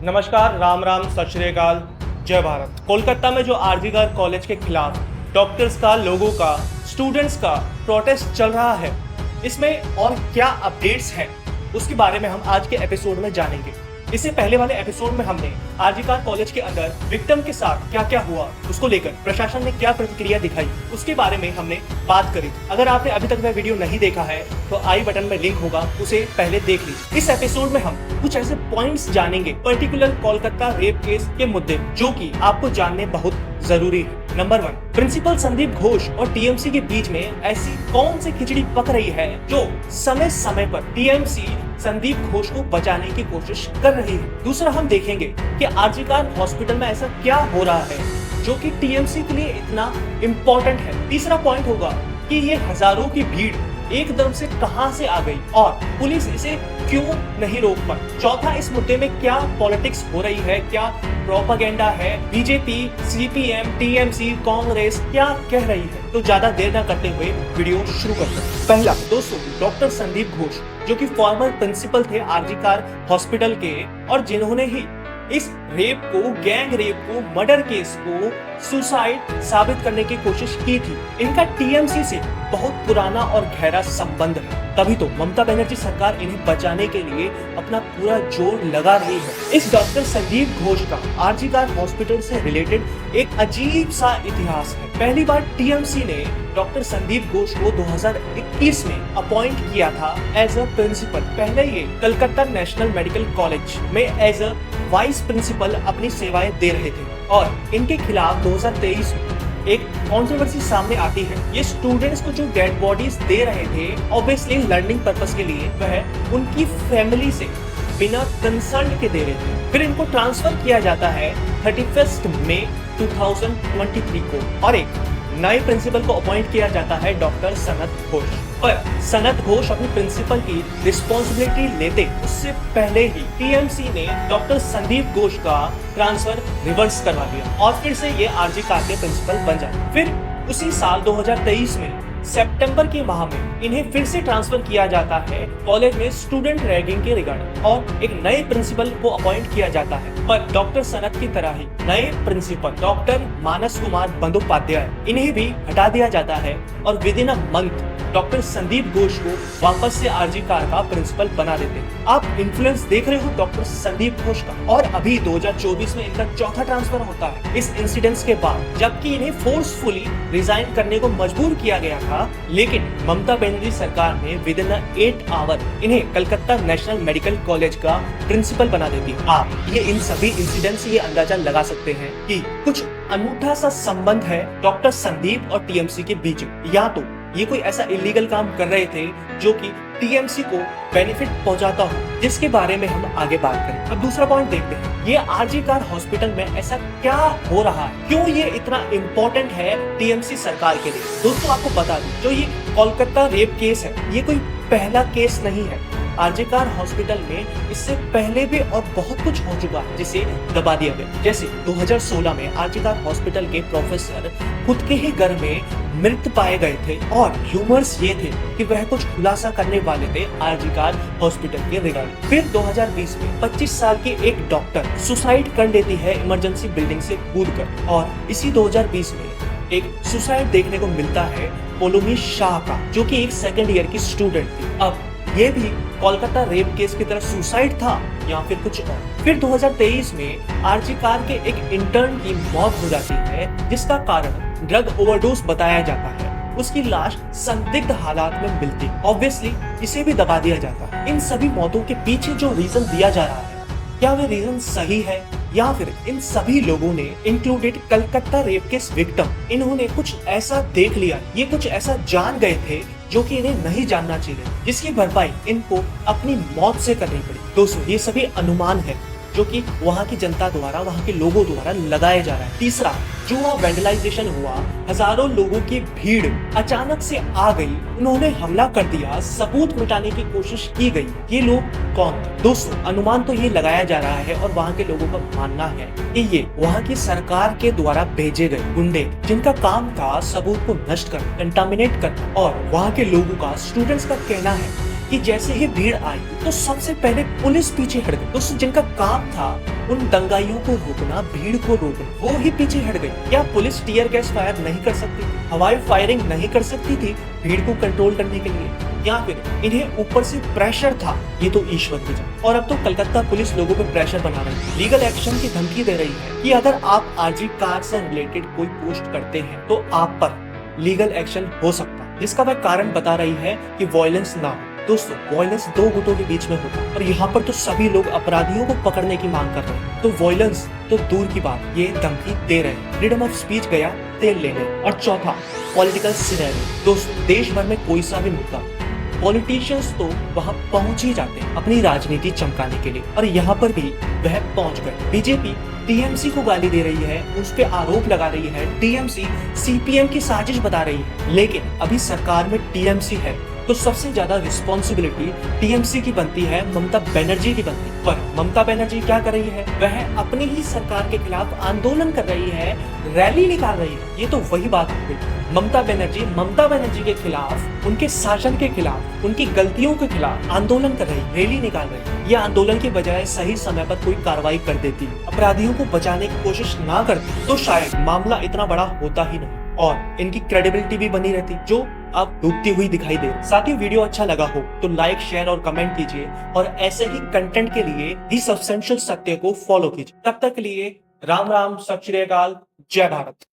नमस्कार, राम राम, सत श्री अकाल, जय भारत। कोलकाता में जो आरजीकर कॉलेज के खिलाफ डॉक्टर्स का, लोगों का, स्टूडेंट्स का प्रोटेस्ट चल रहा है, इसमें और क्या अपडेट्स हैं उसके बारे में हम आज के एपिसोड में जानेंगे। इससे पहले वाले एपिसोड में हमने आरजीकर कॉलेज के अंदर विक्टिम के साथ क्या क्या हुआ, उसको लेकर प्रशासन ने क्या प्रतिक्रिया दिखाई, उसके बारे में हमने बात करी। अगर आपने अभी तक वह वीडियो नहीं देखा है तो आई बटन में लिंक होगा, उसे पहले देख लीजिए। इस एपिसोड में हम कुछ ऐसे पॉइंट्स जानेंगे पर्टिकुलर कोलकाता रेप केस के मुद्दे, जो कि आपको जानने बहुत जरूरी है। नंबर 1, प्रिंसिपल संदीप घोष और टीएमसी के बीच में ऐसी कौन सी खिचड़ी पक रही है जो समय समय पर टीएमसी संदीप घोष को बचाने की कोशिश कर रही है। दूसरा, हम देखेंगे कि आरजीकर हॉस्पिटल में ऐसा क्या हो रहा है जो कि टीएमसी के लिए इतना इम्पोर्टेंट है। तीसरा पॉइंट होगा कि ये हजारों की भीड़ एकदम से कहां से आ गई और पुलिस इसे क्यों नहीं रोक पाई। चौथा, इस मुद्दे में क्या पॉलिटिक्स हो रही है, क्या प्रोपागेंडा है, बीजेपी, सीपीएम, टीएमसी, कांग्रेस क्या कह रही है। तो ज्यादा देर न करते हुए वीडियो शुरू करते हैं। पहला दोस्तों, डॉक्टर संदीप घोष जो कि फॉर्मर प्रिंसिपल थे आरजीकर हॉस्पिटल के और जिन्होंने ही इस रेप को, गैंग रेप को, मर्डर केस को सुसाइड साबित करने की कोशिश की थी। इनका टीएमसी से बहुत पुराना और गहरा संबंध है, तभी तो ममता बनर्जी सरकार इन्हें बचाने के लिए अपना पूरा जोर लगा रही है। इस डॉक्टर संदीप घोष का आरजीकर हॉस्पिटल से रिलेटेड एक अजीब सा इतिहास है। पहली बार टीएमसी ने डॉक्टर संदीप घोष को 2021 में अपॉइंट किया था एज अ प्रिंसिपल। पहले ये कलकत्ता नेशनल मेडिकल कॉलेज में एज अ वाइस प्रिंसिपल अपनी सेवाएं दे रहे थे और इनके खिलाफ 2023 में एक कंट्रोवर्सी सामने आती है। ये स्टूडेंट्स को जो डेड बॉडीज दे रहे थे ऑब्वियसली लर्निंग पर्पस के लिए, वह उनकी फैमिली से बिना कंसल्ट के दे रहे थे। फिर इनको ट्रांसफर किया जाता है 31 मई 2023 को और एक नए प्रिंसिपल को अपॉइंट किया जाता है डॉक्टर सनत घोष। पर सनत घोष अपनी प्रिंसिपल की रिस्पॉन्सिबिलिटी लेते उससे पहले ही टीएमसी ने डॉक्टर संदीप घोष का ट्रांसफर रिवर्स करवा दिया और फिर से ये आरजीकर के प्रिंसिपल बन जाए। फिर उसी साल 2023 में सितंबर के माह में इन्हें फिर से ट्रांसफर किया जाता है कॉलेज में स्टूडेंट रैगिंग के रिगार्डिंग और एक नए प्रिंसिपल को अपॉइंट किया जाता है। पर डॉक्टर सनत की तरह ही नए प्रिंसिपल डॉक्टर मानस कुमार बंदोपाध्याय, इन्हें भी हटा दिया जाता है और with in a month doctor Sandeep Ghosh को वापस से आरजीकर का प्रिंसिपल बना देते हैं। आप इन्फ्लुएंस देख रहे हो डॉक्टर संदीप घोष का। और अभी 2024 में इनका चौथा ट्रांसफर होता है इस इंसिडेंट्स के बाद, जबकि इन्हें फोर्सफुली रिजाइन करने को मजबूर किया गया था, लेकिन ममता बनर्जी सरकार ने विद इन 8 आवर इन्हें कलकत्ता नेशनल मेडिकल कॉलेज का प्रिंसिपल बना देती है। आप ये इन सभी इंसिडेंट से ये अंदाजा लगा सकते हैं कि कुछ अनूठा सा संबंध है डॉक्टर संदीप और टीएमसी के बीच। या तो ये कोई ऐसा इलीगल काम कर रहे थे जो कि टीएमसी को बेनिफिट पहुंचाता हो, जिसके बारे में हम आगे बात करें। अब दूसरा पॉइंट देखते हैं, ये आरजीकर हॉस्पिटल में ऐसा क्या हो रहा है, क्यों ये इतना इम्पोर्टेंट है टीएमसी सरकार के लिए। दोस्तों आपको बता दूं, जो ये कोलकाता रेप केस है ये कोई पहला केस नहीं है। आरजीकर हॉस्पिटल में इससे पहले भी और बहुत कुछ हो चुका है जिसे दबा दिया गया। जैसे 2016 में आरजीकर हॉस्पिटल के प्रोफेसर खुद के ही घर में मृत पाए गए थे और ह्यूमर्स ये थे कि वह कुछ खुलासा करने वाले थे आरजीकर हॉस्पिटल के रिगार्डिंग। फिर 2020 में 25 साल की एक डॉक्टर सुसाइड कर लेती है इमरजेंसी बिल्डिंग से कूदकर और इसी 2020 में एक सुसाइड देखने को मिलता है पोलोमी शाह का, जो कि एक सेकेंड ईयर की स्टूडेंट थी। अब ये भी कोलकाता रेप केस की तरह सुसाइड था या फिर कुछ और। फिर 2023 में आरजीकर के एक इंटर्न की मौत हो जाती है, जिसका कारण ड्रग ओवरडोज बताया जाता है। उसकी लाश संदिग्ध हालात में मिलती, ऑब्वियसली इसे भी दबा दिया जाता है। इन सभी मौतों के पीछे जो रीजन दिया जा रहा है, क्या वे रीजन सही है या फिर इन सभी लोगों ने included Calcutta rape case victim, इन्होंने कुछ ऐसा देख लिया, ये कुछ ऐसा जान गए थे जो कि इन्हें नहीं जानना चाहिए, जिसकी भरपाई इनको अपनी मौत से करनी पड़ी। दोस्तों ये सभी अनुमान है जो कि वहाँ की जनता द्वारा, वहाँ के लोगों द्वारा लगाया जा रहा है। तीसरा, जो वहाँ वैंडलाइजेशन हुआ, हजारों लोगों की भीड़ अचानक से आ गई, उन्होंने हमला कर दिया, सबूत मिटाने की कोशिश की गई। ये लोग कौन थे? दोस्तों अनुमान तो ये लगाया जा रहा है और वहाँ के लोगों का मानना है कि ये वहाँ की सरकार के द्वारा भेजे गए गुंडे, जिनका काम था सबूत को नष्ट करना, कंटामिनेट करना। और वहाँ के लोगों का, स्टूडेंट्स का कहना है कि जैसे ही भीड़ आई तो सबसे पहले पुलिस पीछे हट गई। दोस्तों, जिनका काम था उन दंगाइयों को रोकना, भीड़ को रोकना, वो ही पीछे हट गई। क्या पुलिस टीयर गैस फायर नहीं कर सकती थी, हवाई फायरिंग नहीं कर सकती थी भीड़ को कंट्रोल करने के लिए? या फिर इन्हें ऊपर से प्रेशर था? ये तो ईश्वर की जाने। और अब तो कलकत्ता पुलिस लोगों पे प्रेशर बना रही है, लीगल एक्शन की धमकी दे रही है कि अगर आप आरजी कार से रिलेटेड कोई पोस्ट करते हैं तो आप पर लीगल एक्शन हो सकता है, जिसका वह कारण बता रही है कि वायलेंस ना हो। दोस्तों, वायलेंस दो गुटों के बीच में होता है और यहाँ पर तो सभी लोग अपराधियों को पकड़ने की मांग कर रहे हैं, तो वायलेंस तो दूर की बात, ये धमकी दे रहे हैं। फ्रीडम ऑफ स्पीच गया तेल लेने। और चौथा, पॉलिटिकल सिनेरियो। दोस्तों, देश भर में कोई सा भी मुद्दा, पॉलिटिशियंस तो वहां पहुंच ही जाते हैं अपनी राजनीति चमकाने के लिए, और यहाँ पर भी वह पहुंच गए। बीजेपी टीएमसी को गाली दे रही है, उस पे आरोप लगा रही है, टीएमसी सीपीएम की साजिश बता रही है। लेकिन अभी सरकार में टीएमसी है तो सबसे ज्यादा रिस्पॉन्सिबिलिटी टीएमसी की बनती है, ममता बनर्जी की बनती है। पर ममता बनर्जी क्या कर रही है? वह अपनी ही सरकार के खिलाफ आंदोलन कर रही है, रैली निकाल रही है। ये तो वही बात हो गई, ममता बनर्जी के खिलाफ, उनके शासन के खिलाफ, उनकी गलतियों के खिलाफ आंदोलन कर रही है, रैली निकाल रही है। ये आंदोलन की बजाय सही समय पर कोई कार्रवाई कर देती, अपराधियों को बचाने की कोशिश ना करती, तो शायद मामला इतना बड़ा होता ही नहीं और इनकी क्रेडिबिलिटी भी बनी रहती, जो अब डूबती हुई दिखाई दे। साथ ही वीडियो अच्छा लगा हो तो लाइक, शेयर और कमेंट कीजिए और ऐसे ही कंटेंट के लिए दी सब्सटेंशियल सत्य को फॉलो कीजिए। तब तक के लिए राम राम, सत श्री अकाल, जय भारत।